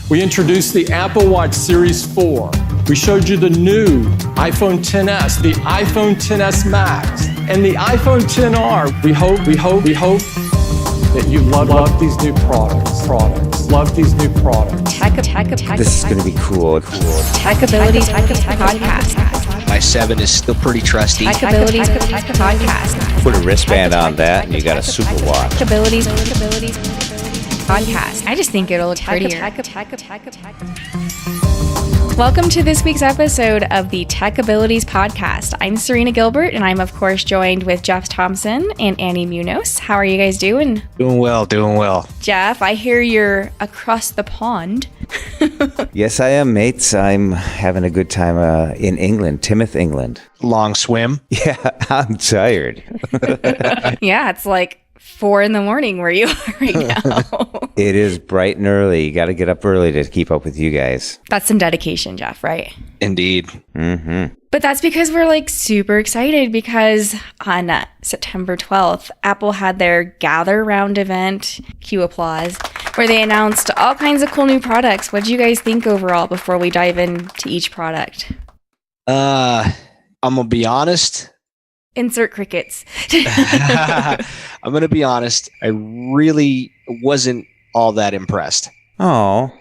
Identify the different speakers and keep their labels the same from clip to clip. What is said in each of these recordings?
Speaker 1: We introduced the Apple Watch Series 4. We showed you the new iPhone XS, the iPhone XS Max, and the iPhone XR. We hope that you love these new products. Love these new products.
Speaker 2: This is going to be cool.
Speaker 3: Tech Abilities Podcast.
Speaker 4: My 7 is still pretty trusty.
Speaker 3: Tech Abilities Podcast.
Speaker 2: Put a wristband on that and you got a super watch.
Speaker 3: Tech Abilities Podcast. I just think it'll look prettier. Welcome to this week's episode of the Tech Abilities Podcast. I'm Serena Gilbert, and I'm, of course, joined with Jeff Thompson and Annie Munoz. How are you guys doing?
Speaker 4: Doing well.
Speaker 3: Jeff, I hear you're across the pond.
Speaker 2: Yes, I am, mates. I'm having a good time in England, Timoth, England.
Speaker 4: Long swim.
Speaker 2: Yeah, I'm tired.
Speaker 3: Yeah, it's like 4 a.m. where you are right now.
Speaker 2: It is bright and early. You got to get up early to keep up with you guys.
Speaker 3: That's some dedication, Jeff, right?
Speaker 4: Indeed.
Speaker 2: Mm-hmm.
Speaker 3: But that's because we're like super excited because on September 12th, Apple had their Gather Round event, cue applause, where they announced all kinds of cool new products. What do you guys think overall before we dive into each product?
Speaker 4: I'm going to be honest.
Speaker 3: Insert crickets.
Speaker 4: I'm going to be honest. I really wasn't all that impressed.
Speaker 2: Oh.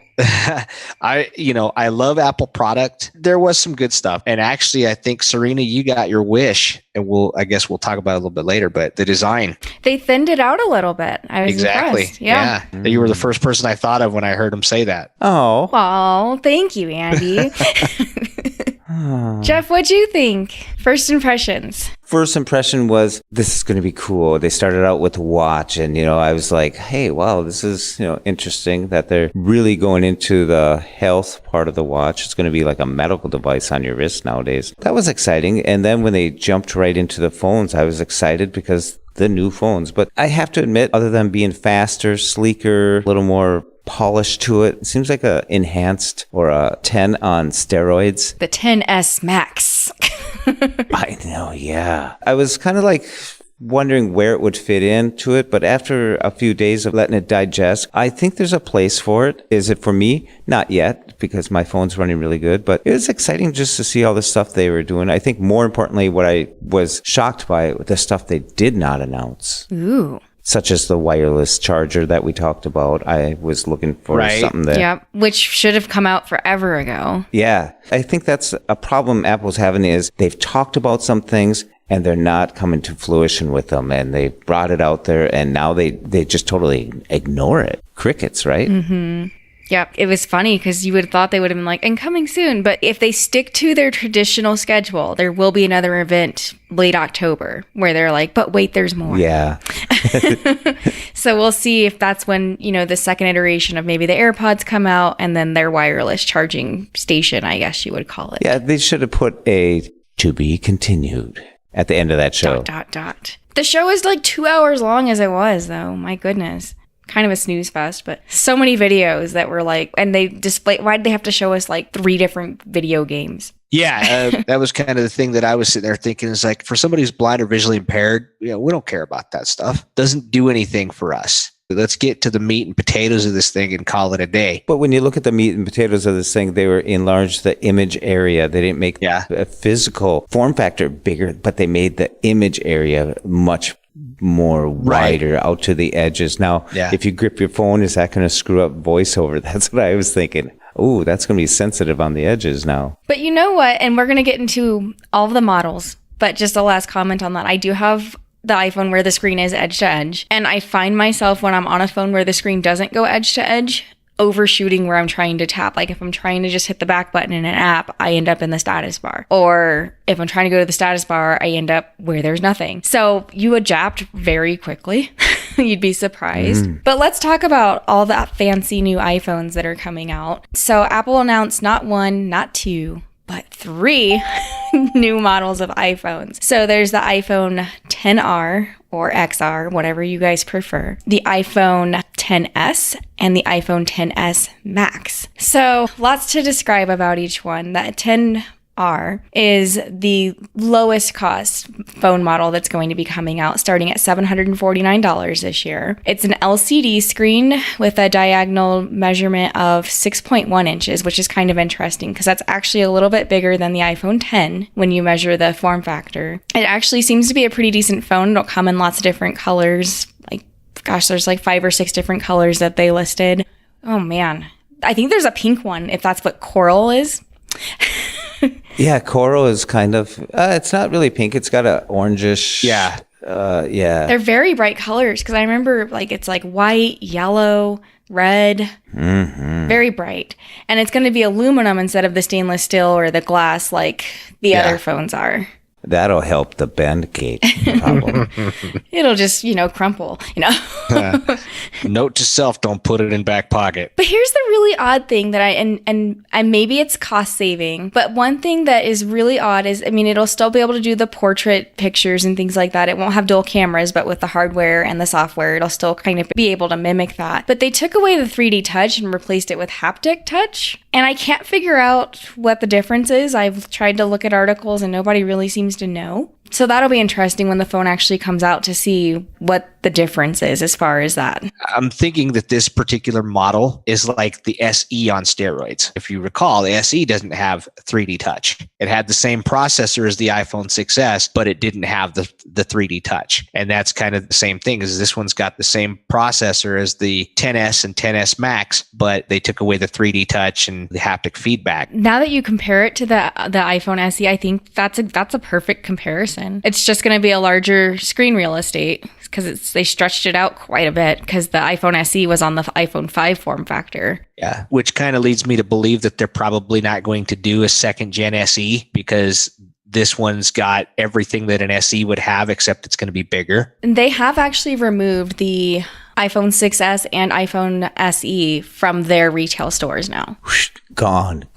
Speaker 4: I love Apple product. There was some good stuff. And actually, I think, Serena, you got your wish. And I guess we'll talk about it a little bit later, but the design.
Speaker 3: They thinned it out a little bit. I was impressed. Yeah.
Speaker 4: You were the first person I thought of when I heard him say that.
Speaker 2: Oh.
Speaker 3: Well, thank you, Andy. Jeff, what'd you think? First impressions.
Speaker 2: First impression was, this is going to be cool. They started out with a watch and, I was like, hey, wow, this is, interesting that they're really going into the health part of the watch. It's going to be like a medical device on your wrist nowadays. That was exciting. And then when they jumped right into the phones, I was excited because the new phones. But I have to admit, other than being faster, sleeker, a little more polish to it seems like a enhanced or a 10 on steroids.
Speaker 3: The XS Max.
Speaker 2: I know, yeah. I was kind of like wondering where it would fit into it, but after a few days of letting it digest, I think there's a place for it. Is it for me? Not yet, because my phone's running really good, but it was exciting just to see all the stuff they were doing. I think more importantly, what I was shocked by, the stuff they did not announce.
Speaker 3: Ooh.
Speaker 2: Such as the wireless charger that we talked about. I was looking for something that...
Speaker 3: Yeah, which should have come out forever ago.
Speaker 2: Yeah. I think that's a problem Apple's having is they've talked about some things and they're not coming to fruition with them. And they brought it out there and now they just totally ignore it. Crickets, right?
Speaker 3: Mm-hmm. Yeah, it was funny because you would have thought they would have been like, and coming soon. But if they stick to their traditional schedule, there will be another event late October where they're like, but wait, there's more.
Speaker 2: Yeah.
Speaker 3: So we'll see if that's when, the second iteration of maybe the AirPods come out and then their wireless charging station, I guess you would call it.
Speaker 2: Yeah, they should have put a to be continued at the end of that show. ...
Speaker 3: The show is like 2 hours long as it was, though. My goodness. Kind of a snooze fest, but so many videos that were like, and they display, why did they have to show us like 3 different video games?
Speaker 4: Yeah, that was kind of the thing that I was sitting there thinking is like, for somebody who's blind or visually impaired, we don't care about that stuff. Doesn't do anything for us. Let's get to the meat and potatoes of this thing and call it a day.
Speaker 2: But when you look at the meat and potatoes of this thing, they were enlarged the image area. They didn't make a physical form factor bigger, but they made the image area much more wider out to the edges. Now, if you grip your phone, is that going to screw up voiceover? That's what I was thinking. Oh, that's going to be sensitive on the edges now.
Speaker 3: But you know what? And we're going to get into all of the models. But just a last comment on that. I do have the iPhone where the screen is edge to edge. And I find myself when I'm on a phone where the screen doesn't go edge to edge, overshooting where I'm trying to tap. Like if I'm trying to just hit the back button in an app, I end up in the status bar. Or if I'm trying to go to the status bar, I end up where there's nothing. So you adapt very quickly. You'd be surprised. But let's talk about all the fancy new iPhones that are coming out. So Apple announced not 1, not 2, but 3 new models of iPhones. So there's the iPhone XR or XR, whatever you guys prefer, the iPhone XS, and the iPhone XS Max. So lots to describe about each one. That 10 R is the lowest cost phone model that's going to be coming out, starting at $749 this year. It's an LCD screen with a diagonal measurement of 6.1 inches, which is kind of interesting because that's actually a little bit bigger than the iPhone 10 when you measure the form factor. It actually seems to be a pretty decent phone. It'll come in lots of different colors. There's like 5 or 6 different colors that they listed. Oh man. I think there's a pink one, if that's what coral is.
Speaker 2: Yeah, coral is kind of, it's not really pink. It's got a orangish.
Speaker 4: Yeah.
Speaker 2: Yeah.
Speaker 3: They're very bright colors because I remember it's like white, yellow, red, very bright. And it's going to be aluminum instead of the stainless steel or the glass like the other phones are.
Speaker 2: That'll help the bend gauge problem.
Speaker 3: It'll just, crumple,
Speaker 4: Note to self, don't put it in back pocket.
Speaker 3: But here's the really odd thing that and maybe it's cost saving, but one thing that is really odd is, it'll still be able to do the portrait pictures and things like that. It won't have dual cameras, but with the hardware and the software, it'll still kind of be able to mimic that. But they took away the 3D touch and replaced it with haptic touch. And I can't figure out what the difference is. I've tried to look at articles and nobody really seems to know. So that'll be interesting when the phone actually comes out to see what the difference is as far as that.
Speaker 4: I'm thinking that this particular model is like the SE on steroids. If you recall, the SE doesn't have 3D touch. It had the same processor as the iPhone 6S, but it didn't have the 3D touch. And that's kind of the same thing, is this one's got the same processor as the 10S and 10S Max, but they took away the 3D touch and the haptic feedback.
Speaker 3: Now that you compare it to the iPhone SE, I think that's a perfect comparison. It's just going to be a larger screen real estate because they stretched it out quite a bit because the iPhone SE was on the iPhone 5 form factor.
Speaker 4: Yeah, which kind of leads me to believe that they're probably not going to do a second gen SE because this one's got everything that an SE would have, except it's going to be bigger.
Speaker 3: And they have actually removed the iPhone 6S and iPhone SE from their retail stores now.
Speaker 2: Gone.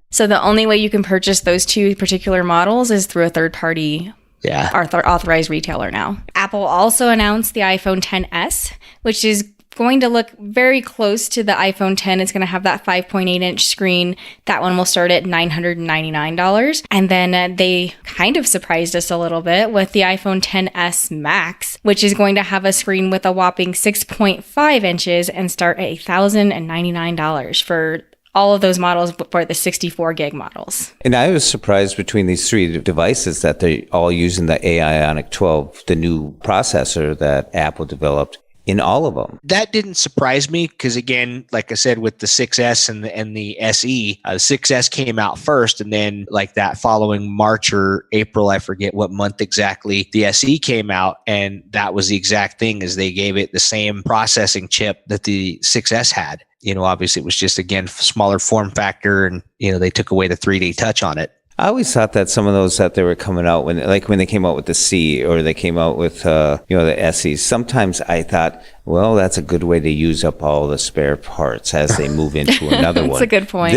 Speaker 3: So the only way you can purchase those two particular models is through a third party authorized retailer now. Apple also announced the iPhone XS, which is going to look very close to the iPhone 10. It's going to have that 5.8 inch screen. That one will start at $999. And then they kind of surprised us a little bit with the iPhone XS Max, which is going to have a screen with a whopping 6.5 inches and start at $1,099 for all of those models for the 64 gig models.
Speaker 2: And I was surprised between these three devices that they're all using the AI Ionic 12, the new processor that Apple developed, in all of them.
Speaker 4: That didn't surprise me because, again, like I said, with the 6S and the SE, the 6S came out first, and then like that following March or April, I forget what month exactly, the SE came out, and that was the exact thing, is they gave it the same processing chip that the 6S had. Obviously it was just, again, smaller form factor, and, they took away the 3D touch on it.
Speaker 2: I always thought that some of those that they were coming out when they came out with the C or they came out with, the SEs, sometimes I thought, well, that's a good way to use up all the spare parts as they move into another one.
Speaker 3: That's a good point.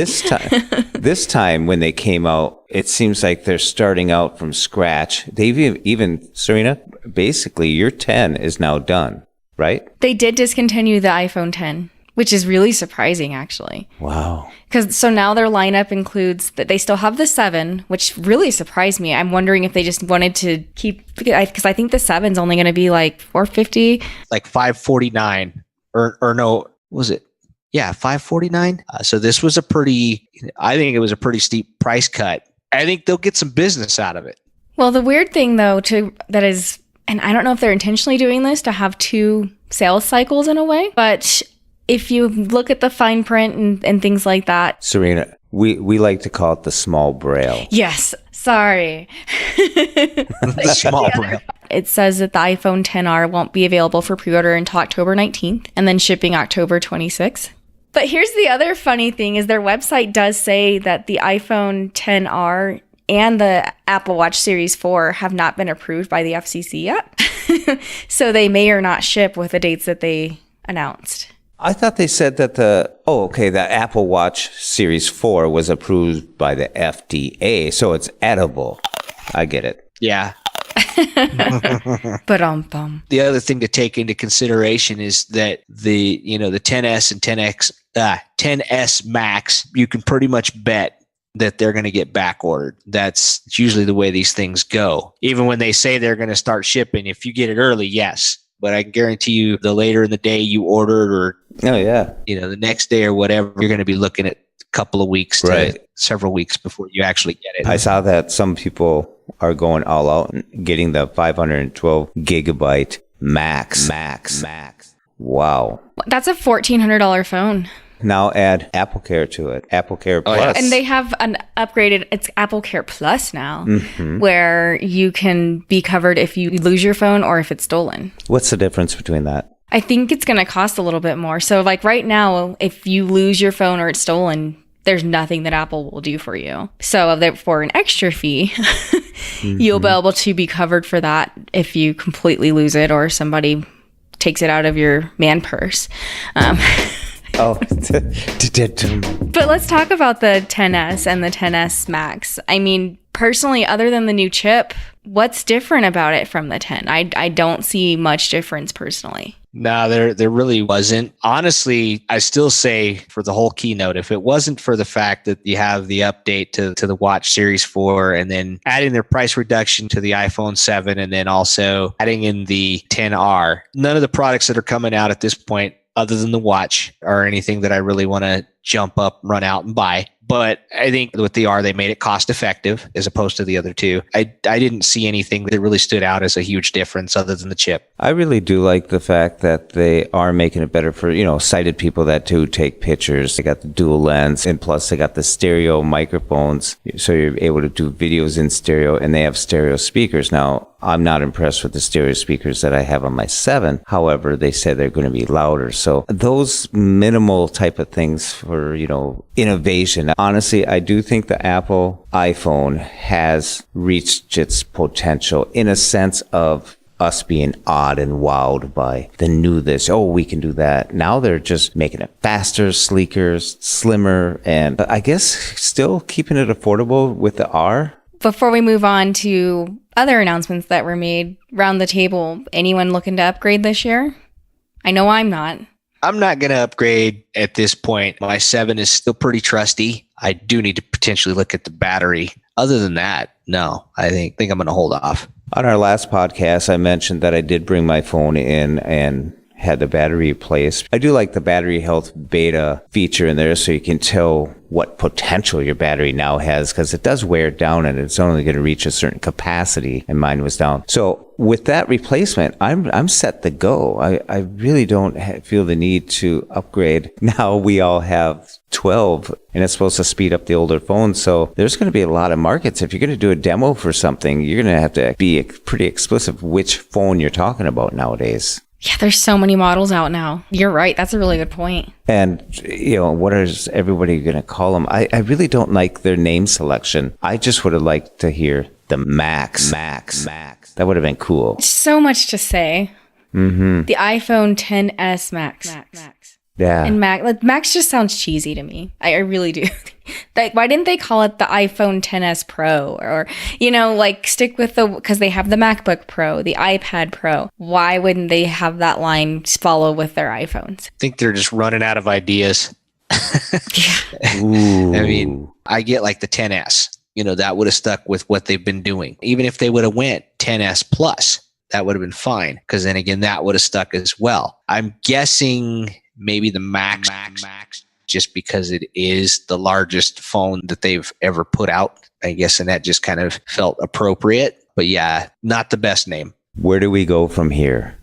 Speaker 2: This time when they came out, it seems like they're starting out from scratch. They've even, Serena, basically your 10 is now done, right?
Speaker 3: They did discontinue the iPhone 10. Which is really surprising, actually.
Speaker 2: Wow.
Speaker 3: So now their lineup includes that they still have the 7, which really surprised me. I'm wondering if they just wanted to keep, because I think the 7's only going to be like $450.
Speaker 4: Like $549 or no, was it? Yeah, $549. So this was I think it was a pretty steep price cut. I think they'll get some business out of it.
Speaker 3: Well, the weird thing though, that is, and I don't know if they're intentionally doing this to have 2 sales cycles in a way, but if you look at the fine print and things like that.
Speaker 2: Serena, we like to call it the small braille.
Speaker 3: Yes. Sorry.
Speaker 4: Small braille.
Speaker 3: It says that the iPhone XR won't be available for pre-order until October 19th and then shipping October 26th. But here's the other funny thing is their website does say that the iPhone XR and the Apple Watch Series 4 have not been approved by the FCC yet. So they may or not ship with the dates that they announced.
Speaker 2: I thought they said that the Apple Watch Series 4 was approved by the FDA, so it's edible. I get it.
Speaker 4: Yeah.
Speaker 3: But
Speaker 4: the other thing to take into consideration is that the 10S and 10S Max, you can pretty much bet that they're going to get back ordered. That's usually the way these things go. Even when they say they're going to start shipping, if you get it early, yes. But I can guarantee you the later in the day you ordered or the next day or whatever, you're going to be looking at a couple of weeks to several weeks before you actually get it.
Speaker 2: I saw that some people are going all out and getting the 512 gigabyte max. Wow.
Speaker 3: That's a $1,400 phone.
Speaker 2: Now add Apple Care to it. Apple Care Plus.
Speaker 3: And they have an upgraded, it's Apple Care Plus now, where you can be covered if you lose your phone or if it's stolen.
Speaker 2: What's the difference between that?
Speaker 3: I think it's going to cost a little bit more. So like right now, if you lose your phone or it's stolen, there's nothing that Apple will do for you. So for an extra fee, you'll be able to be covered for that if you completely lose it or somebody takes it out of your man purse. But let's talk about the 10S and the 10S Max. I mean, personally, other than the new chip, what's different about it from the 10? I don't see much difference personally.
Speaker 4: No, there really wasn't. Honestly, I still say for the whole keynote, if it wasn't for the fact that you have the update to the Watch Series 4 and then adding their price reduction to the iPhone 7 and then also adding in the 10R, none of the products that are coming out at this point other than the watch or anything that I really want to jump up, run out and buy. But I think with the R, they made it cost effective as opposed to the other two. I didn't see anything that really stood out as a huge difference other than the chip.
Speaker 2: I really do like the fact that they are making it better for, sighted people that do take pictures. They got the dual lens and plus they got the stereo microphones. So you're able to do videos in stereo and they have stereo speakers. Now, I'm not impressed with the stereo speakers that I have on my 7. However, they said they're going to be louder. So those minimal type of things for, innovation. Honestly, I do think the Apple iPhone has reached its potential in a sense of us being awed and wowed by the new this. Oh, we can do that. Now they're just making it faster, sleeker, slimmer, and I guess still keeping it affordable with the R.
Speaker 3: Before we move on to other announcements that were made around the table, anyone looking to upgrade this year? I know I'm not.
Speaker 4: I'm not going to upgrade at this point. My 7 is still pretty trusty. I do need to potentially look at the battery. Other than that, no, I think I'm going to hold off.
Speaker 2: On our last podcast, I mentioned that I did bring my phone in and had the battery replaced. I do like the battery health beta feature in there so you can tell what potential your battery now has because it does wear down and it's only going to reach a certain capacity and mine was down. So with that replacement, I'm set to go. I really don't feel the need to upgrade. Now we all have 12 and it's supposed to speed up the older phones. So there's going to be a lot of markets. If you're going to do a demo for something, you're going to have to be pretty explicit which phone you're talking about nowadays.
Speaker 3: Yeah, there's so many models out now. You're right. That's a really good point.
Speaker 2: And, what is everybody going to call them? I really don't like their name selection. I just would have liked to hear the Max. That would have been cool.
Speaker 3: So much to say. Mm-hmm. The iPhone XS Max.
Speaker 2: Yeah.
Speaker 3: And Max just sounds cheesy to me. I really do. Why didn't they call it the iPhone XS Pro or, stick with because they have the MacBook Pro, the iPad Pro. Why wouldn't they have that line follow with their iPhones?
Speaker 4: I think they're just running out of ideas.
Speaker 2: Ooh.
Speaker 4: I mean, I get like the 10S, that would have stuck with what they've been doing. Even if they would have went 10S Plus, that would have been fine. Because then again, that would have stuck as well. I'm guessing maybe the Max, just because it is the largest phone that they've ever put out, I guess, and that just kind of felt appropriate. But yeah, not the best name.
Speaker 2: Where do we go from here?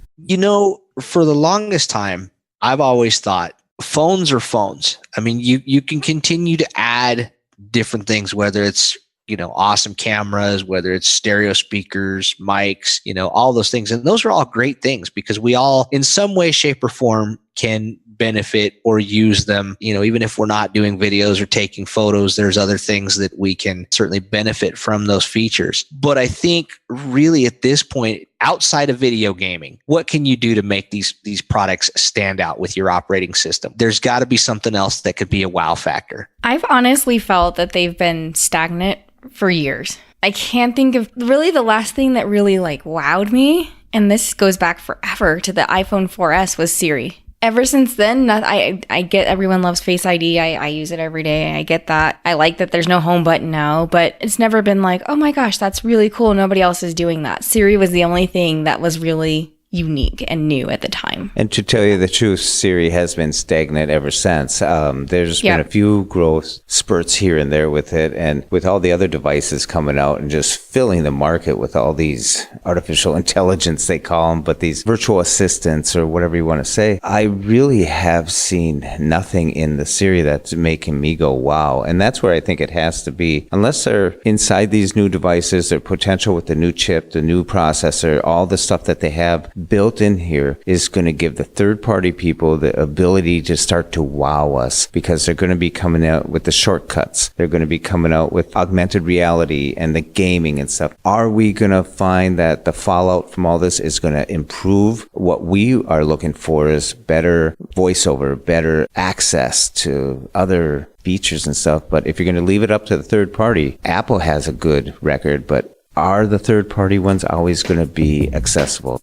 Speaker 4: For the longest time, I've always thought phones are phones. I mean, you can continue to add different things, whether it's awesome cameras, whether it's stereo speakers, mics, all those things. And those are all great things because we all, in some way, shape, or form, can benefit or use them. Even if we're not doing videos or taking photos, there's other things that we can certainly benefit from those features. But I think really at this point, outside of video gaming, what can you do to make these products stand out with your operating system? There's got to be something else that could be a wow factor.
Speaker 3: I've honestly felt that they've been stagnant for years. I can't think of really the last thing that really wowed me, and this goes back forever to the iPhone 4S, was Siri. ever since then, I get everyone loves Face ID. I use it every day. I get that. I like that there's no home button now, but it's never been like, oh my gosh, that's really cool. Nobody else is doing that. Siri was the only thing that was really unique and new at the time.
Speaker 2: And to tell you the truth, Siri has been stagnant ever since. There's been a few growth spurts here and there with it, and with all the other devices coming out and just filling the market with all these artificial intelligence, they call them, but these virtual assistants or whatever you want to say, I really have seen nothing in the Siri that's making me go, wow. And that's where I think it has to be. Unless they're inside these new devices, their potential with the new chip, the new processor, all the stuff that they have built in here is going to give the third-party people the ability to start to wow us, because they're going to be coming out with the shortcuts. They're going to be coming out with augmented reality and the gaming and stuff. Are we going to find that the fallout from all this is going to improve? What we are looking for is better voiceover, better access to other features and stuff. But if you're going to leave it up to the third party, Apple has a good record, but are the third-party ones always going to be accessible?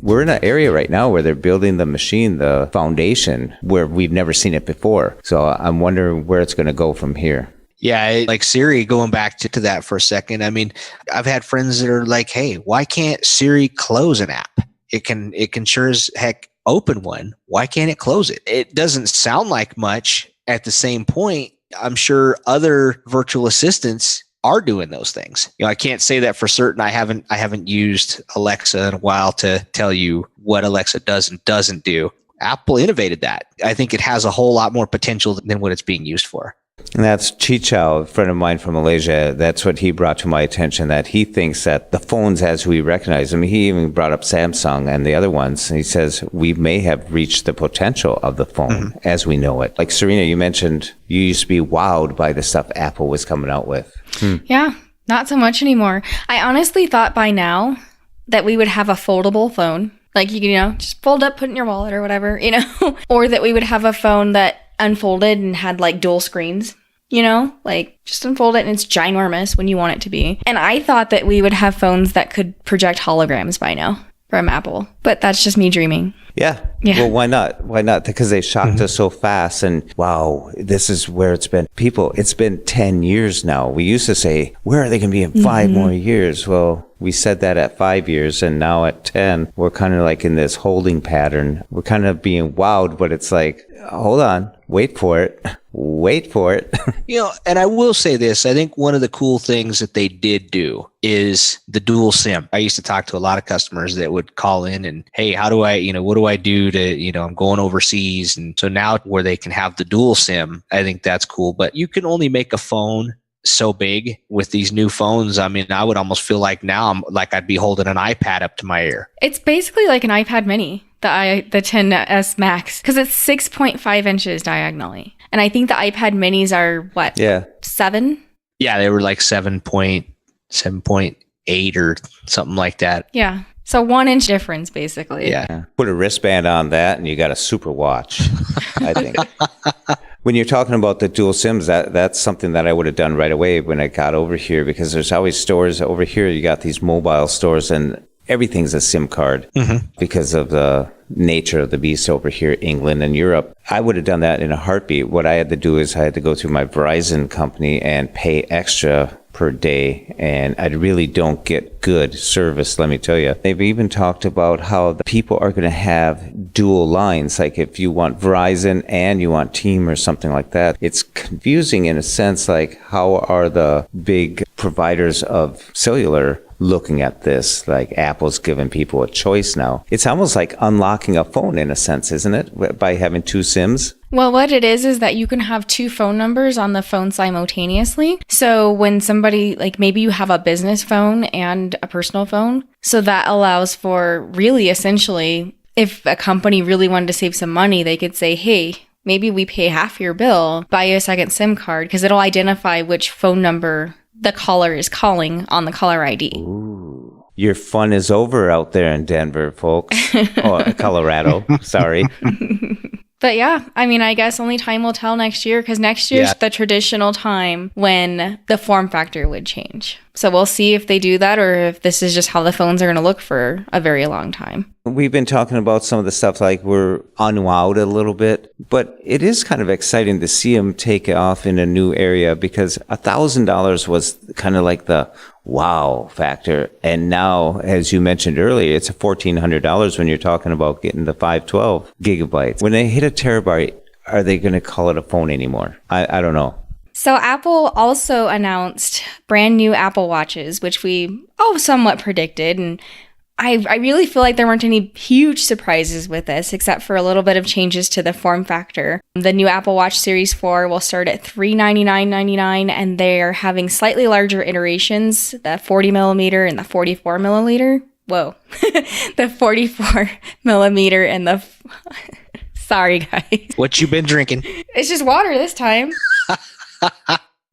Speaker 2: We're in an area right now where they're building the machine, the foundation, where we've never seen it before. So I'm wondering where it's going to go from here.
Speaker 4: Yeah, like Siri, going back to that for a second. I mean, I've had friends that are like, hey, why can't Siri close an app? It can sure as heck open one. Why can't it close it? It doesn't sound like much. At the same point, I'm sure other virtual assistants are doing those things. I can't say that for certain. I haven't used Alexa in a while to tell you what Alexa does and doesn't do. Apple innovated that. I think it has a whole lot more potential than what it's being used for.
Speaker 2: And that's Chichao, a friend of mine from Malaysia. That's what he brought to my attention, that he thinks that the phones as we recognize them, he even brought up Samsung and the other ones. And he says we may have reached the potential of the phone as we know it. Like Serena, you mentioned you used to be wowed by the stuff Apple was coming out with.
Speaker 3: Yeah, not so much anymore. I honestly thought by now that we would have a foldable phone. Like, just fold up, put in your wallet or whatever, or that we would have a phone that unfolded and had like dual screens, like just unfold it and it's ginormous when you want it to be. And I thought that we would have phones that could project holograms by now from Apple, but that's just me dreaming.
Speaker 2: Yeah. Well, why not? Why not? Because they shocked us so fast, and wow, this is where it's been. People, it's been 10 years now. We used to say, where are they going to be in 5 more years? Well, we said that at 5 years, and now at 10, we're kind of like in this holding pattern. We're kind of being wowed, but it's like, hold on, wait for it. Wait for it.
Speaker 4: And I will say this. I think one of the cool things that they did do is the dual SIM. I used to talk to a lot of customers that would call in and, hey, how do I, what do I do to, I'm going overseas. And so now where they can have the dual SIM, I think that's cool. But you can only make a phone so big with these new phones. I mean, I would almost feel like now I'd be holding an iPad up to my ear.
Speaker 3: It's basically like an iPad mini, the 10s Max, because it's 6.5 inches diagonally. And I think the iPad minis are what? Yeah. 7?
Speaker 4: Yeah, they were like 7.8 or something like that.
Speaker 3: Yeah. So 1 inch difference, basically.
Speaker 2: Yeah. Put a wristband on that and you got a super watch, I think. When you're talking about the dual SIMs, that's something that I would have done right away when I got over here, because there's always stores over here. You got these mobile stores and everything's a SIM card because of the nature of the beast over here, England and Europe. I would have done that in a heartbeat. What I had to do is I had to go through my Verizon company and pay extra per day, and I really don't get good service, let me tell you. They've even talked about how the people are going to have dual lines, like if you want Verizon and you want Team or something like that. It's confusing in a sense, like how are the big providers of cellular looking at this? Like Apple's giving people a choice now. It's almost like unlocking a phone in a sense, isn't it? By having 2 SIMs.
Speaker 3: Well, what it is that you can have 2 phone numbers on the phone simultaneously. So when somebody, like maybe you have a business phone and a personal phone, so that allows for really essentially, if a company really wanted to save some money, they could say, hey, maybe we pay half your bill, buy you a second SIM card, because it'll identify which phone number the caller is calling on the caller ID.
Speaker 2: Ooh. Your fun is over out there in Denver, folks. Oh, Colorado. Sorry.
Speaker 3: But yeah, I mean, I guess only time will tell next year, because next year's
Speaker 4: Yeah.
Speaker 3: the traditional time when the form factor would change. So we'll see if they do that, or if this is just how the phones are going to look for a very long time.
Speaker 2: We've been talking about some of the stuff like we're unwowed a little bit, but it is kind of exciting to see them take off in a new area, because $1,000 was kind of like the wow factor. And now, as you mentioned earlier, it's $1,400 when you're talking about getting the 512 gigabytes. When they hit a terabyte, are they going to call it a phone anymore? I don't know.
Speaker 3: So Apple also announced brand new Apple Watches, which we somewhat predicted. And I really feel like there weren't any huge surprises with this, except for a little bit of changes to the form factor. The new Apple Watch Series 4 will start at $399.99, and they're having slightly larger iterations, the 40 millimeter and the 44 milliliter. Whoa, the 44 millimeter and the... Sorry, guys.
Speaker 4: What you been drinking?
Speaker 3: It's just water this time.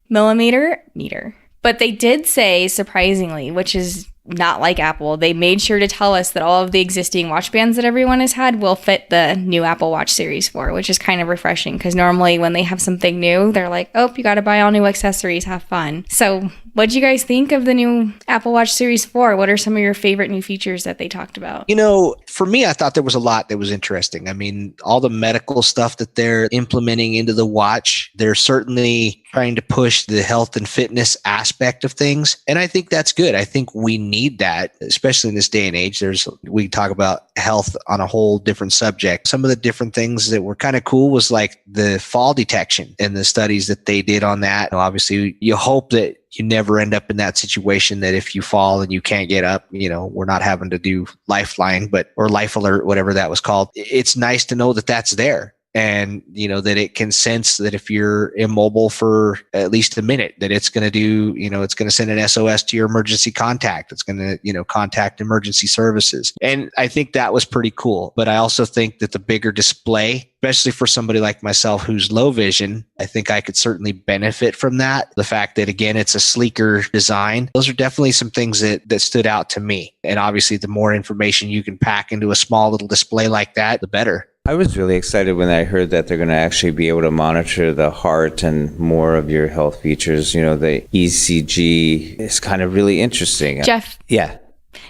Speaker 3: Millimeter, meter. But they did say, surprisingly, which is not like Apple, they made sure to tell us that all of the existing watch bands that everyone has had will fit the new Apple Watch Series 4, which is kind of refreshing, because normally when they have something new, they're like, oh, you got to buy all new accessories, have fun. So what do you guys think of the new Apple Watch Series 4? What are some of your favorite new features that they talked about?
Speaker 4: You know, for me, I thought there was a lot that was interesting. I mean, all the medical stuff that they're implementing into the watch, they're certainly trying to push the health and fitness aspect of things. And I think that's good. I think we need that, especially in this day and age. We talk about health on a whole different subject. Some of the different things that were kind of cool was like the fall detection and the studies that they did on that. Obviously, you hope that you never end up in that situation that if you fall and you can't get up, we're not having to do Lifeline, or Life Alert, whatever that was called. It's nice to know that that's there. And, that it can sense that if you're immobile for at least a minute, that it's going to do, it's going to send an SOS to your emergency contact. It's going to, contact emergency services. And I think that was pretty cool. But I also think that the bigger display, especially for somebody like myself who's low vision, I think I could certainly benefit from that. The fact that, again, it's a sleeker design. Those are definitely some things that stood out to me. And obviously, the more information you can pack into a small little display like that, the better.
Speaker 2: I was really excited when I heard that they're going to actually be able to monitor the heart and more of your health features. The ECG is kind of really interesting.
Speaker 3: Jeff.
Speaker 2: Yeah.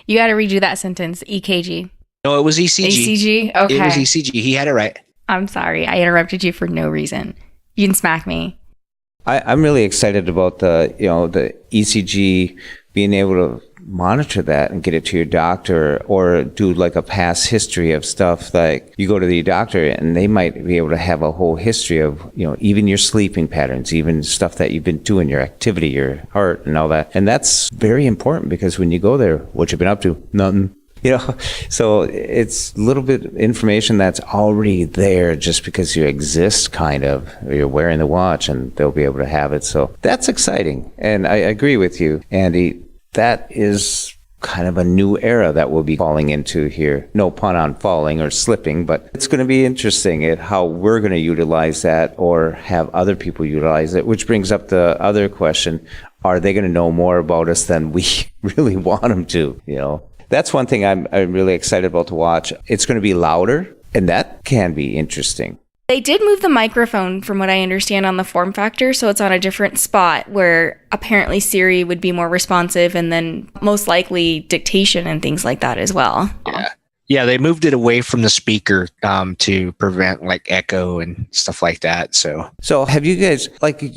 Speaker 3: You got to redo that sentence. EKG.
Speaker 4: No, it was ECG.
Speaker 3: ECG? Okay.
Speaker 4: It was ECG. He had it right.
Speaker 3: I'm sorry. I interrupted you for no reason. You can smack me.
Speaker 2: I'm really excited about the ECG, being able to monitor that and get it to your doctor, or do like a past history of stuff. Like you go to the doctor and they might be able to have a whole history of, even your sleeping patterns, even stuff that you've been doing, your activity, your heart and all that. And that's very important, because when you go there, what you been up to? Nothing. So it's a little bit information that's already there just because you exist, kind of, or you're wearing the watch, and they'll be able to have it. So that's exciting. And I agree with you, Andy. That is kind of a new era that we'll be falling into here. No pun on falling or slipping, but it's going to be interesting at how we're going to utilize that, or have other people utilize it, which brings up the other question. Are they going to know more about us than we really want them to, That's one thing I'm really excited about to watch. It's going to be louder, and that can be interesting.
Speaker 3: They did move the microphone, from what I understand, on the form factor, so it's on a different spot, where apparently Siri would be more responsive, and then most likely dictation and things like that as well.
Speaker 4: Yeah, they moved it away from the speaker to prevent like echo and stuff like that. So
Speaker 2: have you guys,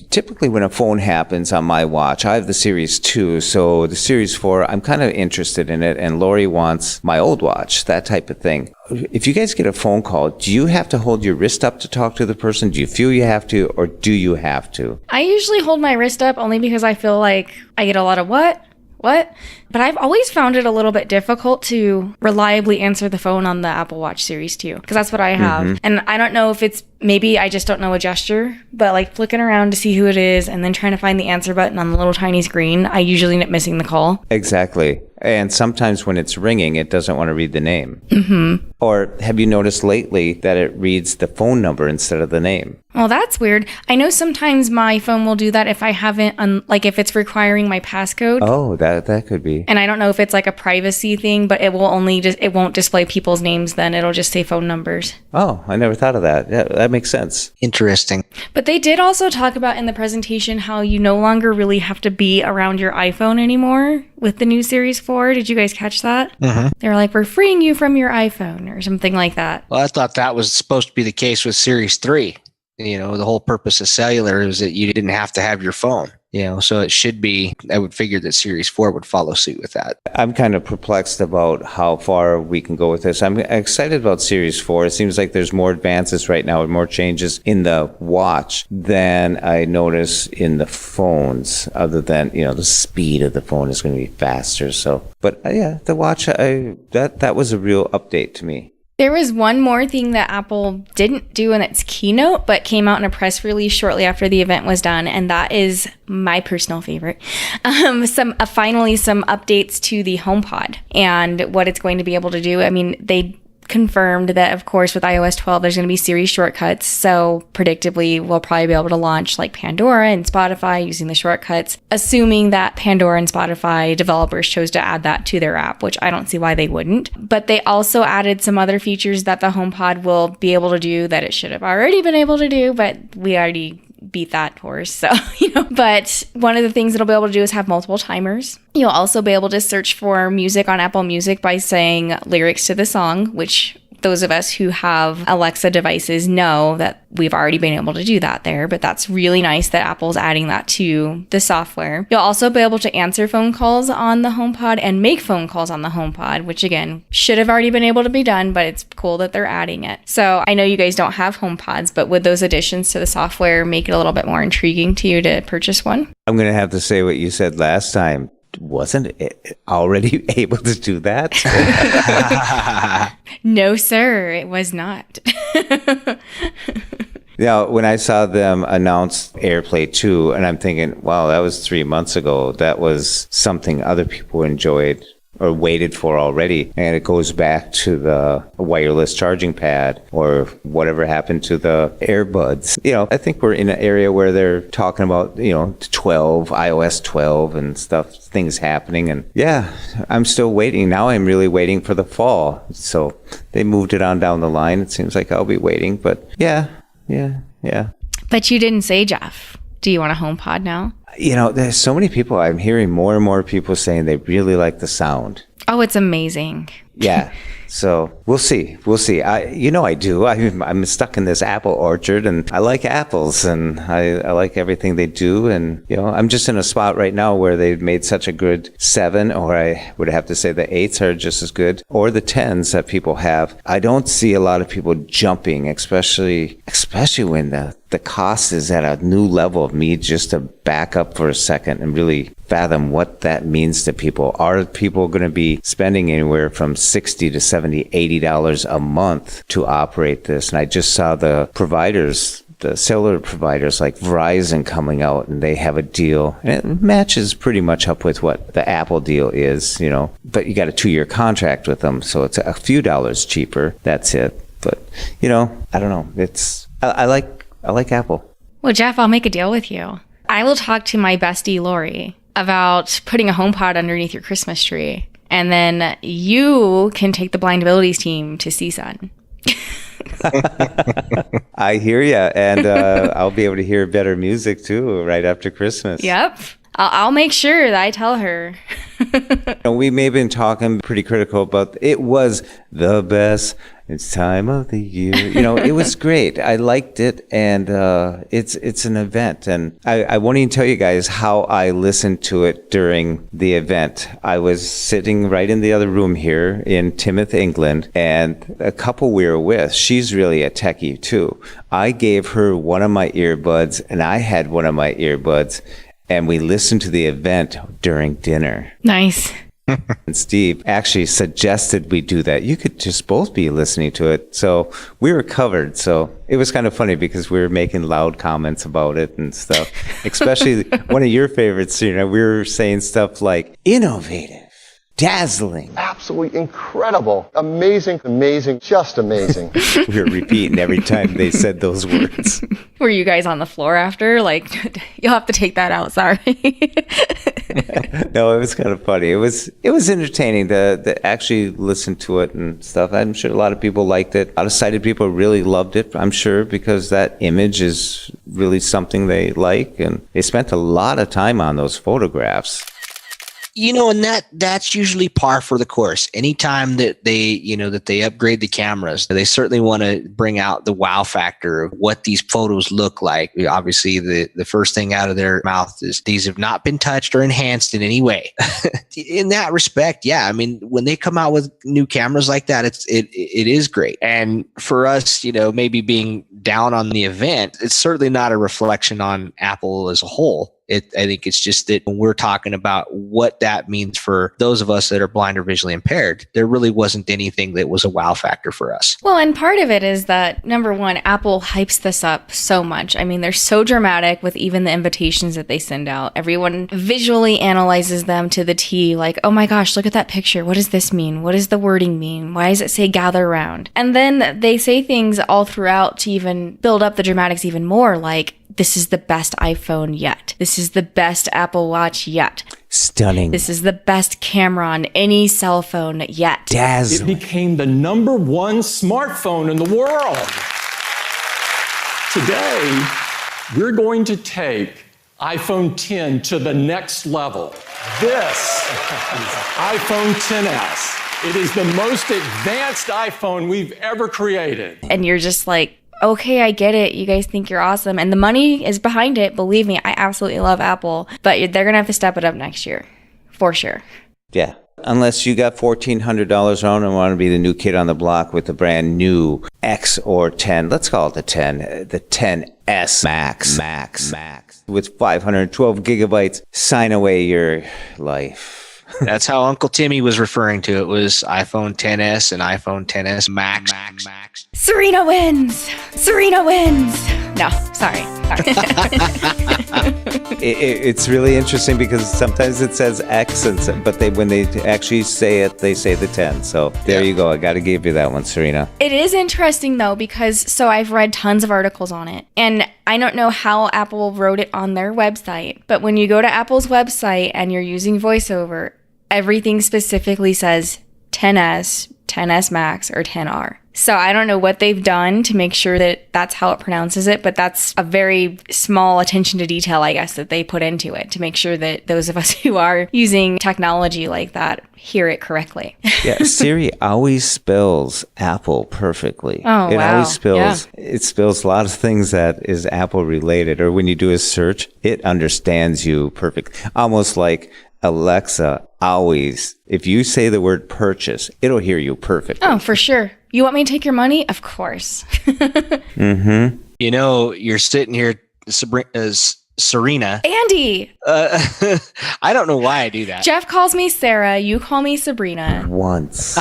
Speaker 2: typically when a phone happens on my watch, I have the Series 2, so the Series 4, I'm kind of interested in it, and Lori wants my old watch, that type of thing. If you guys get a phone call, do you have to hold your wrist up to talk to the person? Do you feel you have to, or do you have to?
Speaker 3: I usually hold my wrist up only because I feel like I get a lot of what? But I've always found it a little bit difficult to reliably answer the phone on the Apple Watch Series 2, because that's what I have. Mm-hmm. And I don't know if it's, maybe I just don't know a gesture, but like flicking around to see who it is and then trying to find the answer button on the little tiny screen, I usually end up missing the call.
Speaker 2: Exactly. And sometimes when it's ringing, it doesn't want to read the name.
Speaker 3: Mm-hmm.
Speaker 2: Or have you noticed lately that it reads the phone number instead of the name?
Speaker 3: Well, that's weird. I know sometimes my phone will do that if I haven't, if it's requiring my passcode.
Speaker 2: Oh, that could be. maybe.
Speaker 3: And I don't know if it's like a privacy thing, but it will only just, it won't display people's names then. It'll just say phone numbers.
Speaker 2: Oh, I never thought of that. Yeah, that makes sense.
Speaker 4: Interesting.
Speaker 3: But they did also talk about in the presentation how you no longer really have to be around your iPhone anymore with the new Series 4. Did you guys catch that?
Speaker 4: Mm-hmm.
Speaker 3: They were like, we're freeing you from your iPhone or something like that.
Speaker 4: Well, I thought that was supposed to be the case with Series 3. You know, the whole purpose of cellular is that you didn't have to have your phone. You know, so it should be, I would figure that Series 4 would follow suit with that.
Speaker 2: I'm kind of perplexed about how far we can go with this. I'm excited about Series 4. It seems like there's more advances right now and more changes in the watch than I notice in the phones, other than, you know, the speed of the phone is going to be faster. So, but yeah, the watch, that was a real update to me.
Speaker 3: There was one more thing that Apple didn't do in its keynote, but came out in a press release shortly after the event was done, and that is my personal favorite. Finally, some updates to the HomePod and what it's going to be able to do. I mean, they confirmed that, of course, with iOS 12, there's going to be Siri shortcuts. So predictably, we'll probably be able to launch like Pandora and Spotify using the shortcuts, assuming that Pandora and Spotify developers chose to add that to their app, which I don't see why they wouldn't. But they also added some other features that the HomePod will be able to do that it should have already been able to do, but we already beat that horse. So, but one of the things it'll be able to do is have multiple timers. You'll also be able to search for music on Apple Music by saying lyrics to the song, which those of us who have Alexa devices know that we've already been able to do that there, but that's really nice that Apple's adding that to the software. You'll also be able to answer phone calls on the HomePod and make phone calls on the HomePod, which again, should have already been able to be done, but it's cool that they're adding it. So I know you guys don't have HomePods, but would those additions to the software make it a little bit more intriguing to you to purchase one?
Speaker 2: I'm going to have to say what you said last time. Wasn't it already able to do that?
Speaker 3: No, sir, it was not.
Speaker 2: Now, when I saw them announce AirPlay 2, and I'm thinking, wow, that was 3 months ago. That was something other people enjoyed or waited for already. And it goes back to the wireless charging pad or whatever happened to the earbuds. I think we're in an area where they're talking about, 12, iOS 12 and stuff, things happening. And yeah, I'm still waiting. Now I'm really waiting for the fall. So they moved it on down the line. It seems like I'll be waiting, but yeah.
Speaker 3: But you didn't say, Jeff, do you want a HomePod now?
Speaker 2: There's so many people. I'm hearing more and more people saying they really like the sound.
Speaker 3: Oh, it's amazing.
Speaker 2: Yeah. So we'll see. I do. I'm stuck in this apple orchard, and I like apples, and I like everything they do. And, I'm just in a spot right now where they've made such a good 7, or I would have to say the 8s are just as good, or the 10s that people have. I don't see a lot of people jumping, especially when the cost is at a new level of me just to back up for a second and really fathom what that means to people. Are people going to be spending anywhere from $60 to $70, $80 a month to operate this? And I just saw the cellular providers like Verizon coming out, and they have a deal, and it matches pretty much up with what the Apple deal is, but you got a 2-year contract with them, so it's a few dollars cheaper. That's it. But, I don't know. I like Apple.
Speaker 3: Well, Jeff, I'll make a deal with you. I will talk to my bestie, Lori, about putting a HomePod underneath your Christmas tree. And then you can take the Blind Abilities team to CSUN.
Speaker 2: I hear you. And I'll be able to hear better music, too, right after Christmas.
Speaker 3: Yep. I'll make sure that I tell her.
Speaker 2: We may have been talking pretty critical, but it was the best. It's time of the year. It was great. I liked it, and it's an event. And I won't even tell you guys how I listened to it during the event. I was sitting right in the other room here in Timoth, England, and a couple we were with, she's really a techie too. I gave her one of my earbuds, and I had one of my earbuds, and we listened to the event during dinner.
Speaker 3: Nice.
Speaker 2: And Steve actually suggested we do that. You could just both be listening to it. So we were covered. So it was kind of funny because we were making loud comments about it and stuff. Especially one of your favorites, we were saying stuff like innovative. dazzling.
Speaker 5: Absolutely incredible. Amazing, amazing, just amazing.
Speaker 2: We were repeating every time they said those words.
Speaker 3: Were you guys on the floor after? Like, you'll have to take that out. Sorry.
Speaker 2: No, it was kind of funny. It was entertaining to actually listen to it and stuff. I'm sure a lot of people liked it. A lot of sighted people really loved it, I'm sure, because that image is really something they like, and they spent a lot of time on those photographs.
Speaker 4: And that's usually par for the course. Anytime that they upgrade the cameras, they certainly want to bring out the wow factor of what these photos look like. Obviously, the first thing out of their mouth is these have not been touched or enhanced in any way. In that respect, yeah. I mean, when they come out with new cameras like that, it is great. And for us, maybe being down on the event, it's certainly not a reflection on Apple as a whole. I think it's just that when we're talking about what that means for those of us that are blind or visually impaired, there really wasn't anything that was a wow factor for us.
Speaker 3: Well, and part of it is that, number one, Apple hypes this up so much. I mean, they're so dramatic with even the invitations that they send out. Everyone visually analyzes them to the T, like, oh my gosh, look at that picture. What does this mean? What does the wording mean? Why does it say gather around? And then they say things all throughout to even build up the dramatics even more, like, this is the best iPhone yet. This is the best Apple Watch yet.
Speaker 2: Stunning.
Speaker 3: This is the best camera on any cell phone yet.
Speaker 1: It
Speaker 2: Dazzling.
Speaker 1: became the #1 smartphone in the world. Today, we're going to take iPhone 10 to the next level. This is iPhone XS. It is the most advanced iPhone we've ever created.
Speaker 3: And you're just like, okay, I get it. You guys think you're awesome. And the money is behind it. Believe me, I absolutely love Apple. But they're going to have to step it up next year. For sure.
Speaker 2: Yeah. Unless you got $1,400 on and want to be the new kid on the block with the brand new X or 10. Let's call it the 10. The 10S Max. With 512 gigabytes. Sign away your life.
Speaker 4: That's how Uncle Timmy was referring to it. Was iPhone XS and iPhone XS Max.
Speaker 3: Serena wins. No, sorry.
Speaker 2: It's really interesting because sometimes it says X, but when they actually say it, they say the 10. So there you go. I got to give you that one, Serena.
Speaker 3: It is interesting, though, because I've read tons of articles on it. And I don't know how Apple wrote it on their website. But when you go to Apple's website and you're using VoiceOver, everything specifically says 10S, 10S Max, or 10R. So I don't know what they've done to make sure that that's how it pronounces it, but that's a very small attention to detail, I guess, that they put into it to make sure that those of us who are using technology like that hear it correctly.
Speaker 2: Yeah, Siri always spells Apple perfectly.
Speaker 3: Oh,
Speaker 2: it
Speaker 3: wow.
Speaker 2: always spells,
Speaker 3: Yeah.
Speaker 2: It spells a lot of things that is Apple related, or when you do a search, it understands you perfect. Almost like Alexa always, if you say the word purchase, it'll hear you perfectly.
Speaker 3: Oh, for sure. You want me to take your money? Of course.
Speaker 2: Mm-hmm.
Speaker 4: You're sitting here, Serena.
Speaker 3: Andy!
Speaker 4: I don't know why I do that.
Speaker 3: Jeff calls me Sarah. You call me Sabrina.
Speaker 2: Once.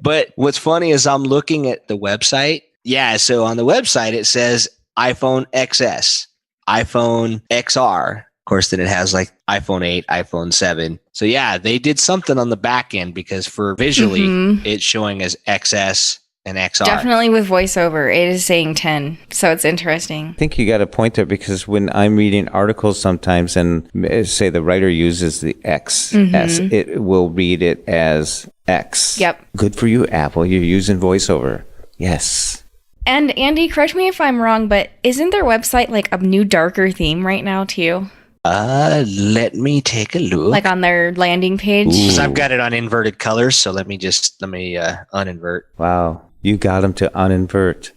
Speaker 4: But what's funny is I'm looking at the website. Yeah, so on the website, it says iPhone XS, iPhone XR. Of course, then it has like iPhone 8, iPhone 7. So yeah, they did something on the back end because for visually, it's showing as XS and XR.
Speaker 3: Definitely with VoiceOver, it is saying 10. So it's interesting.
Speaker 2: I think you got a point there because when I'm reading articles sometimes and say the writer uses the XS, it will read it as X.
Speaker 3: Yep.
Speaker 2: Good for you, Apple. You're using VoiceOver. Yes.
Speaker 3: And Andy, correct me if I'm wrong, but isn't their website like a new darker theme right now too?
Speaker 4: Let me take a look.
Speaker 3: Like on their landing page?
Speaker 4: Because I've got it on inverted colors, so let me uninvert.
Speaker 2: Wow. You got him to uninvert.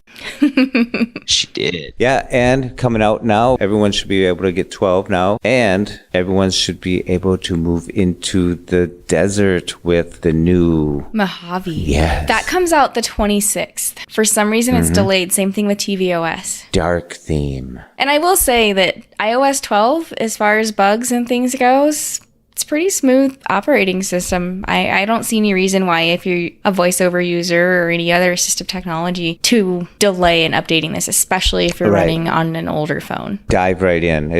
Speaker 4: She did.
Speaker 2: Yeah, and coming out now, everyone should be able to get 12 now, and everyone should be able to move into the desert with the new
Speaker 3: Mojave.
Speaker 2: Yes.
Speaker 3: That comes out the 26th. For some reason, it's delayed. Same thing with tvOS.
Speaker 2: dark theme.
Speaker 3: And I will say that iOS 12, as far as bugs and things goes, It's a pretty smooth operating system. I don't see any reason why, if you're a voiceover user or any other assistive technology, to delay in updating this, especially if you're running on an older phone.
Speaker 2: Dive right in.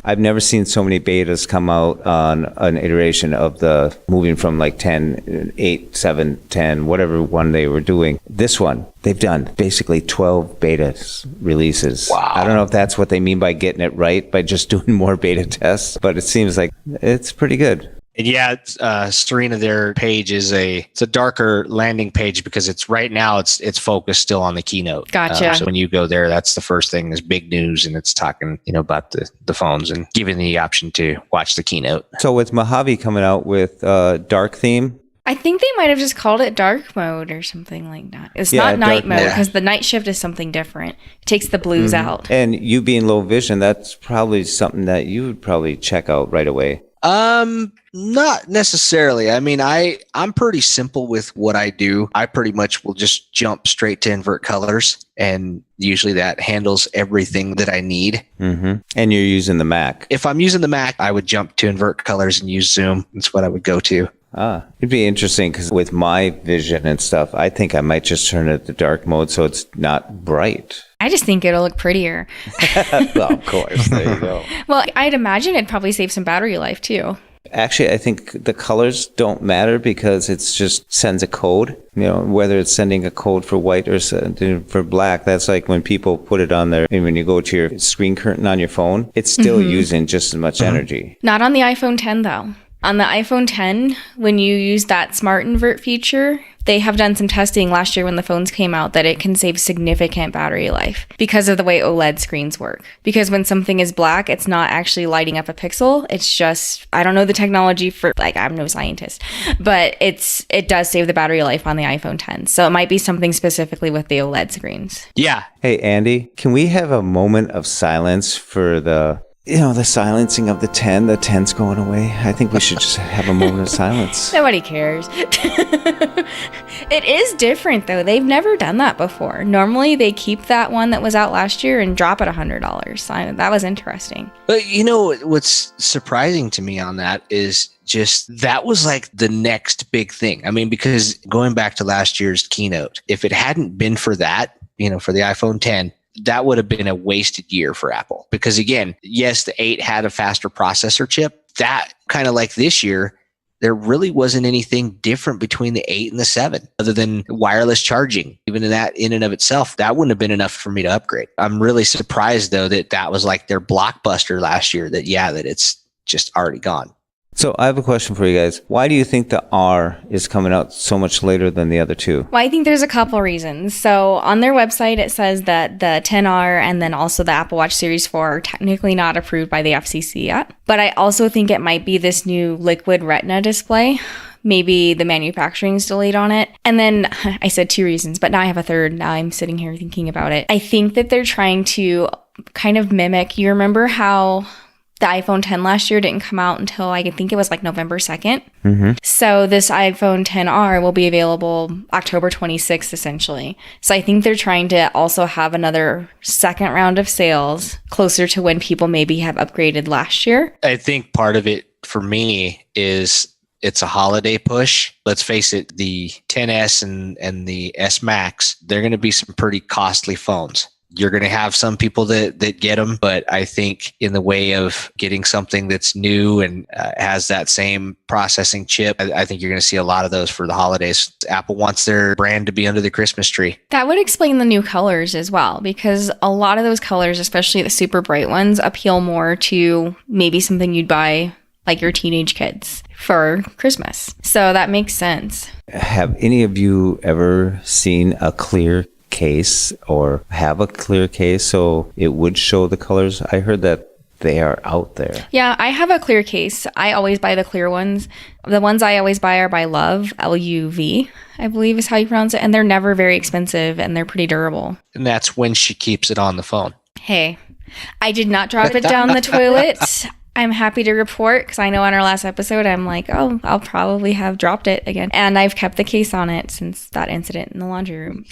Speaker 2: I've never seen so many betas come out on an iteration of the moving from like 10, 8, 7, 10, whatever one they were doing. This one, they've done basically 12 beta releases.
Speaker 4: Wow.
Speaker 2: I don't know if that's what they mean by getting it right, by just doing more beta tests, but it seems like it's pretty good.
Speaker 4: And yeah, Serena, their page it's a darker landing page because it's focused still on the keynote.
Speaker 3: Gotcha.
Speaker 4: So when you go there, that's the first thing is big news, and it's talking, about the phones and giving the option to watch the keynote.
Speaker 2: So with Mojave coming out with dark theme,
Speaker 3: I think they might have just called it dark mode or something like that. It's not night mode because the night shift is something different. It takes the blues out.
Speaker 2: And you being low vision, that's probably something that you would probably check out right away.
Speaker 4: Not necessarily. I mean, I'm pretty simple with what I do. I pretty much will just jump straight to invert colors, and usually that handles everything that I need.
Speaker 2: Mm-hmm. And you're using the Mac.
Speaker 4: If I'm using the Mac, I would jump to invert colors and use zoom. That's what I would go to.
Speaker 2: It'd be interesting because with my vision and stuff, I think I might just turn it to dark mode so it's not bright.
Speaker 3: I just think it'll look prettier.
Speaker 2: Well, of course. There you go.
Speaker 3: Well, I'd imagine it'd probably save some battery life too.
Speaker 2: Actually, I think the colors don't matter because it's just sends a code. Whether it's sending a code for white or for black, that's like when people put it on there. And when you go to your screen curtain on your phone, it's still using just as much energy.
Speaker 3: Not on the iPhone 10 though. On the iPhone 10, when you use that smart invert feature, they have done some testing last year when the phones came out that it can save significant battery life because of the way OLED screens work. Because when something is black, it's not actually lighting up a pixel. It's just, I don't know the technology for, I'm no scientist, but it does save the battery life on the iPhone 10. So it might be something specifically with the OLED screens.
Speaker 4: Yeah.
Speaker 2: Hey, Andy, can we have a moment of silence for the silencing of the 10? The 10's going away. I think we should just have a moment of silence.
Speaker 3: Nobody cares. It is different, though. They've never done that before. Normally, they keep that one that was out last year and drop it $100. That was interesting.
Speaker 4: But what's surprising to me on that is just that was like the next big thing. I mean, because going back to last year's keynote, if it hadn't been for that, for the iPhone 10, that would have been a wasted year for Apple. Because again, yes, the 8 had a faster processor chip. That kind of like this year, there really wasn't anything different between the 8 and the 7 other than wireless charging. Even in and of itself, that wouldn't have been enough for me to upgrade. I'm really surprised though that was like their blockbuster last year, that it's just already gone.
Speaker 2: So I have a question for you guys. Why do you think the R is coming out so much later than the other two?
Speaker 3: Well, I think there's a couple reasons. So on their website, it says that the 10R and then also the Apple Watch Series 4 are technically not approved by the FCC yet. But I also think it might be this new liquid retina display. Maybe the manufacturing's delayed on it. And then I said 2 reasons, but now I have a third. Now I'm sitting here thinking about it. I think that they're trying to kind of mimic, you remember how the iPhone 10 last year didn't come out until I think it was like November 2nd. Mm-hmm. So this iPhone 10R will be available October 26th, essentially. So I think they're trying to also have another second round of sales closer to when people maybe have upgraded last year.
Speaker 4: I think part of it for me is it's a holiday push. Let's face it, the 10S and the S Max, they're going to be some pretty costly phones. You're going to have some people that get them, but I think in the way of getting something that's new and has that same processing chip, I think you're going to see a lot of those for the holidays. Apple wants their brand to be under the Christmas tree.
Speaker 3: That would explain the new colors as well, because a lot of those colors, especially the super bright ones, appeal more to maybe something you'd buy like your teenage kids for Christmas. So that makes sense.
Speaker 2: Have any of you ever seen a clear case or have a clear case so it would show the colors? I heard that they are out there.
Speaker 3: Yeah, I have a clear case. I always buy the clear ones. The ones I always buy are by Love, LUV, I believe is how you pronounce it. And they're never very expensive and they're pretty durable.
Speaker 4: And that's when she keeps it on the phone.
Speaker 3: Hey, I did not drop it down the toilet. I'm happy to report, because I know on our last episode, I'm like, oh, I'll probably have dropped it again. And I've kept the case on it since that incident in the laundry room.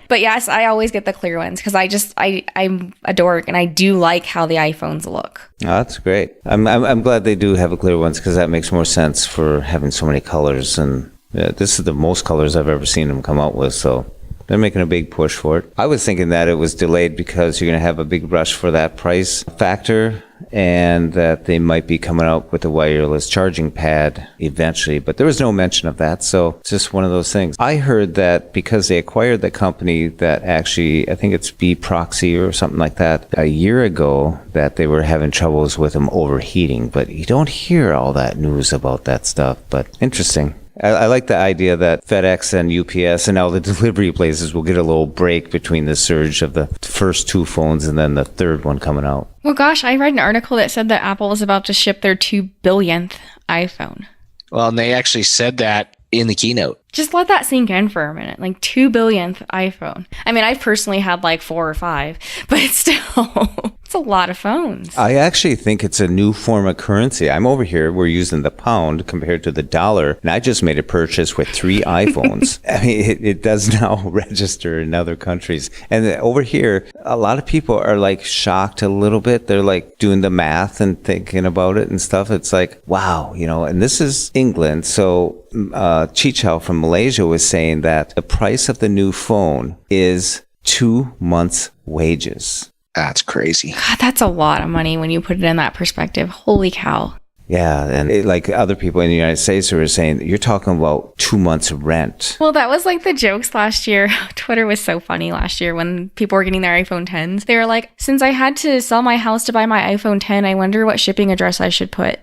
Speaker 3: But yes, I always get the clear ones because I'm a dork and I do like how the iPhones look.
Speaker 2: Oh, that's great. I'm glad they do have a clear ones because that makes more sense for having so many colors. And this is the most colors I've ever seen them come out with. So they're making a big push for it. I was thinking that it was delayed because you're going to have a big rush for that price factor and that they might be coming out with a wireless charging pad eventually. But there was no mention of that. So it's just one of those things. I heard that because they acquired the company that actually, I think it's B-Proxy or something like that, a year ago, that they were having troubles with them overheating. But you don't hear all that news about that stuff. But interesting. I like the idea that FedEx and UPS and all the delivery places will get a little break between the surge of the first two phones and then the third one coming out.
Speaker 3: Well, gosh, I read an article that said that Apple is about to ship their 2 billionth iPhone.
Speaker 4: Well, and they actually said that in the keynote.
Speaker 3: Just let that sink in for a minute. Like 2 billionth iPhone. I mean, I've personally had like 4 or 5, but it's still, it's a lot of phones.
Speaker 2: I actually think it's a new form of currency. I'm over here, we're using the pound compared to the dollar, and I just made a purchase with 3 iPhones. I mean, it does now register in other countries. And over here, a lot of people are like shocked a little bit. They're like doing the math and thinking about it and stuff. It's like, wow, and this is England. So Chichao from Malaysia was saying that the price of the new phone is 2 months' wages.
Speaker 4: That's crazy.
Speaker 3: God, that's a lot of money when you put it in that perspective. Holy cow.
Speaker 2: Yeah, and like other people in the United States who were saying, you're talking about 2 months' rent.
Speaker 3: Well, that was like the jokes last year. Twitter was so funny last year when people were getting their iPhone 10s. They were like, since I had to sell my house to buy my iPhone 10, I wonder what shipping address I should put.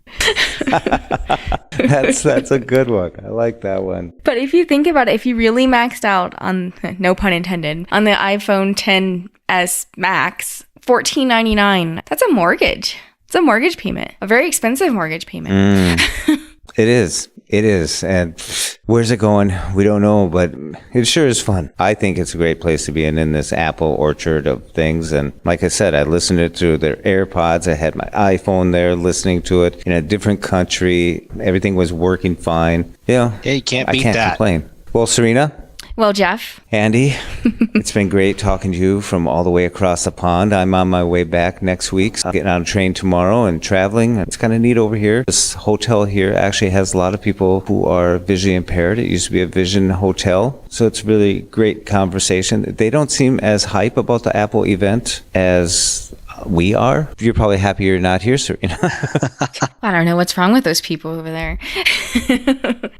Speaker 2: That's a good one. I like that one.
Speaker 3: But if you think about it, if you really maxed out on, no pun intended, on the iPhone 10s Max, $14.99, that's a mortgage. It's a mortgage payment, a very expensive mortgage payment.
Speaker 2: It is. And where's it going? We don't know, but it sure is fun. I think it's a great place to be in this Apple orchard of things. And like I said, I listened to it through their AirPods. I had my iPhone there listening to it in a different country. Everything was working fine.
Speaker 4: Yeah, you can't beat that.
Speaker 2: I can't complain. Well, Serena.
Speaker 3: Well, Jeff.
Speaker 2: Andy, it's been great talking to you from all the way across the pond. I'm on my way back next week. So I'm getting on a train tomorrow and traveling. It's kind of neat over here. This hotel here actually has a lot of people who are visually impaired. It used to be a vision hotel. So it's really great conversation. They don't seem as hype about the Apple event as we are. You're probably happy you're not here, Serena.
Speaker 3: I don't know what's wrong with those people over there.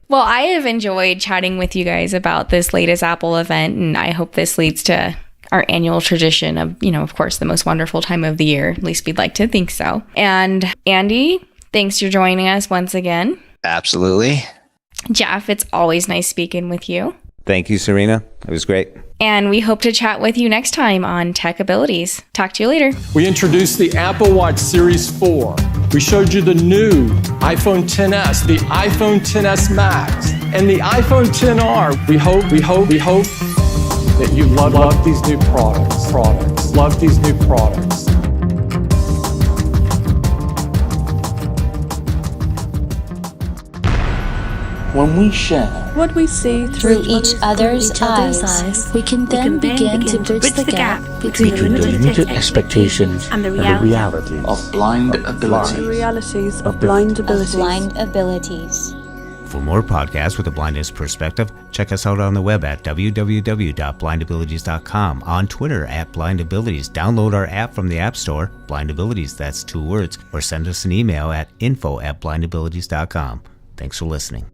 Speaker 3: Well, I have enjoyed chatting with you guys about this latest Apple event, and I hope this leads to our annual tradition of, of course, the most wonderful time of the year. At least we'd like to think so. And Andy, thanks for joining us once again.
Speaker 4: Absolutely.
Speaker 3: Jeff, it's always nice speaking with you.
Speaker 2: Thank you, Serena. It was great.
Speaker 3: And we hope to chat with you next time on Tech Abilities. Talk to you later.
Speaker 1: We introduced the Apple Watch Series 4. We showed you the new iPhone XS, the iPhone XS Max, and the iPhone XR. We hope that you love these new products. Love these new products.
Speaker 6: When we share
Speaker 7: what we see through each other's eyes, we can then begin to bridge the gap between
Speaker 6: the limited expectations and the reality of blind abilities.
Speaker 7: The realities of blind abilities.
Speaker 8: For more podcasts with a blindness perspective, check us out on the web at www.blindabilities.com, on Twitter at blindabilities. Download our app from the App Store, blindabilities, that's 2 words, or send us an email at info@blindabilities.com. Thanks for listening.